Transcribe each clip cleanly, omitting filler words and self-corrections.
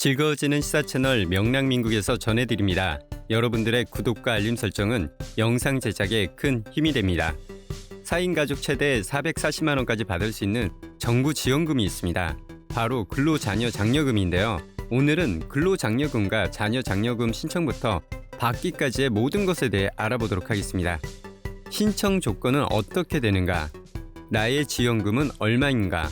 즐거워지는 시사 채널 명랑민국에서 전해드립니다. 여러분들의 구독과 알림 설정은 영상 제작에 큰 힘이 됩니다. 4인 가족 최대 440만 원까지 받을 수 있는 정부 지원금이 있습니다. 바로 근로자녀 장려금인데요. 오늘은 근로장려금과 자녀장려금 신청부터 받기까지의 모든 것에 대해 알아보도록 하겠습니다. 신청 조건은 어떻게 되는가? 나의 지원금은 얼마인가?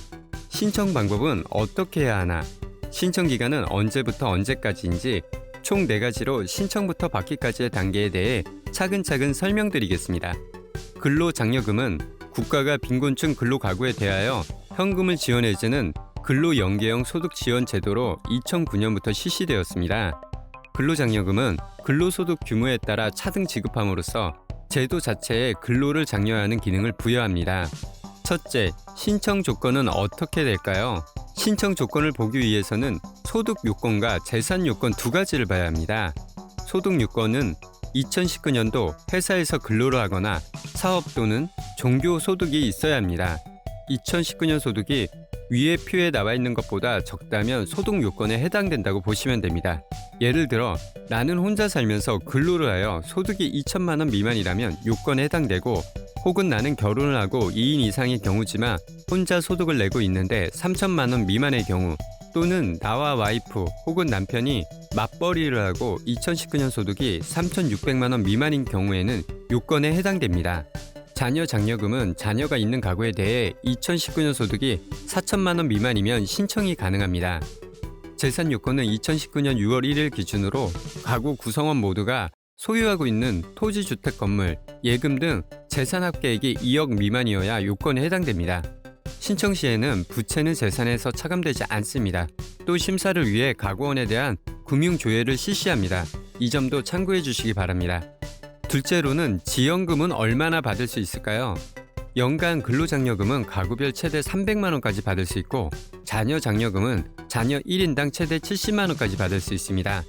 신청 방법은 어떻게 해야 하나? 신청 기간은 언제부터 언제까지인지 총 4가지로 신청부터 받기까지의 단계에 대해 차근차근 설명드리겠습니다. 근로장려금은 국가가 빈곤층 근로가구에 대하여 현금을 지원해주는 근로연계형 소득지원 제도로 2009년부터 실시되었습니다. 근로장려금은 근로소득 규모에 따라 차등 지급함으로써 제도 자체에 근로를 장려하는 기능을 부여합니다. 첫째, 신청 조건은 어떻게 될까요? 신청 조건을 보기 위해서는 소득 요건과 재산 요건 2가지를 봐야 합니다. 소득 요건은 2019년도 회사에서 근로를 하거나 사업 또는 종교 소득이 있어야 합니다. 2019년 소득이 위에 표에 나와 있는 것보다 적다면 소득 요건에 해당된다고 보시면 됩니다. 예를 들어 나는 혼자 살면서 근로를 하여 소득이 2천만 원 미만이라면 요건에 해당되고, 혹은 나는 결혼을 하고 2인 이상의 경우지만 혼자 소득을 내고 있는데 3천만 원 미만의 경우, 또는 나와 와이프 혹은 남편이 맞벌이를 하고 2019년 소득이 3,600만 원 미만인 경우에는 요건에 해당됩니다. 자녀 장려금은 자녀가 있는 가구에 대해 2019년 소득이 4천만 원 미만이면 신청이 가능합니다. 재산 요건은 2019년 6월 1일 기준으로 가구 구성원 모두가 소유하고 있는 토지, 주택, 건물, 예금 등 재산 합계액이 2억 미만이어야 요건에 해당됩니다. 신청 시에는 부채는 재산에서 차감되지 않습니다. 또 심사를 위해 가구원에 대한 금융조회를 실시합니다. 이 점도 참고해 주시기 바랍니다. 둘째로는 지원금은 얼마나 받을 수 있을까요? 연간 근로장려금은 가구별 최대 300만 원까지 받을 수 있고, 자녀장려금은 자녀 1인당 최대 70만 원까지 받을 수 있습니다.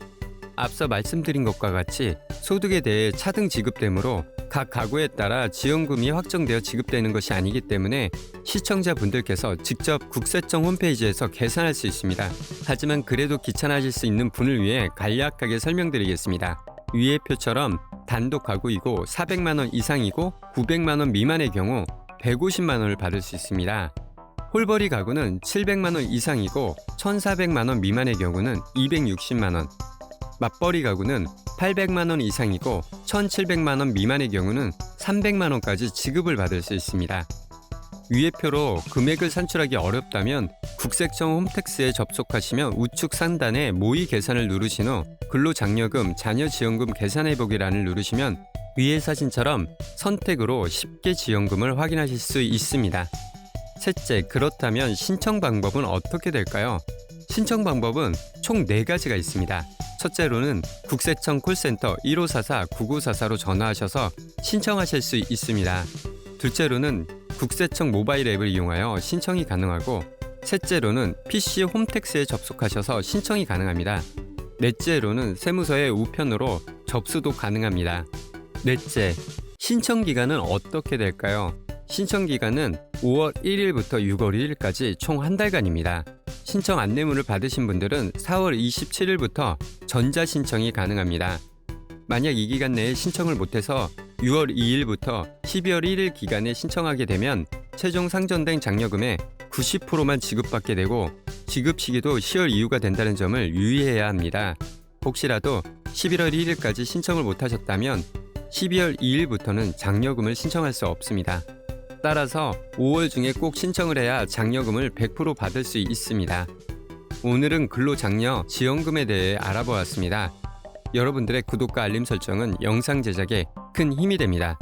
앞서 말씀드린 것과 같이 소득에 대해 차등 지급되므로 각 가구에 따라 지원금이 확정되어 지급되는 것이 아니기 때문에 시청자분들께서 직접 국세청 홈페이지에서 계산할 수 있습니다. 하지만 그래도 귀찮아질 수 있는 분을 위해 간략하게 설명드리겠습니다. 위의 표처럼 단독 가구이고 400만 원 이상이고 900만 원 미만의 경우 150만 원을 받을 수 있습니다. 홀벌이 가구는 700만 원 이상이고 1,400만 원 미만의 경우는 260만 원, 맞벌이 가구는 800만 원 이상이고 1,700만 원 미만의 경우는 300만 원까지 지급을 받을 수 있습니다. 위의 표로 금액을 산출하기 어렵다면 국세청 홈택스에 접속하시면 우측 상단에 모의 계산을 누르신 후 근로장려금, 자녀지원금 계산해보기란을 누르시면 위의 사진처럼 선택으로 쉽게 지원금을 확인하실 수 있습니다. 셋째, 그렇다면 신청 방법은 어떻게 될까요? 신청 방법은 총 4가지가 있습니다. 첫째로는 국세청 콜센터 1544-9944로 전화하셔서 신청하실 수 있습니다. 둘째로는 국세청 모바일 앱을 이용하여 신청이 가능하고, 셋째로는 PC 홈택스에 접속하셔서 신청이 가능합니다. 넷째로는 세무서의 우편으로 접수도 가능합니다. 넷째, 신청 기간은 어떻게 될까요? 신청 기간은 5월 1일부터 6월 1일까지 총 한 달간입니다. 신청 안내문을 받으신 분들은 4월 27일부터 전자신청이 가능합니다. 만약 이 기간 내에 신청을 못해서 6월 2일부터 12월 1일 기간에 신청하게 되면 최종 상전된 장려금의 90%만 지급받게 되고, 지급 시기도 10월 이후가 된다는 점을 유의해야 합니다. 혹시라도 11월 1일까지 신청을 못하셨다면 12월 2일부터는 장려금을 신청할 수 없습니다. 따라서 5월 중에 꼭 신청을 해야 장려금을 100% 받을 수 있습니다. 오늘은 근로장려 지원금에 대해 알아보았습니다. 여러분들의 구독과 알림 설정은 영상 제작에 큰 힘이 됩니다.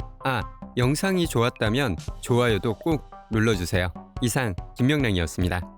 영상이 좋았다면 좋아요도 꼭 눌러주세요. 이상 김명랑이었습니다.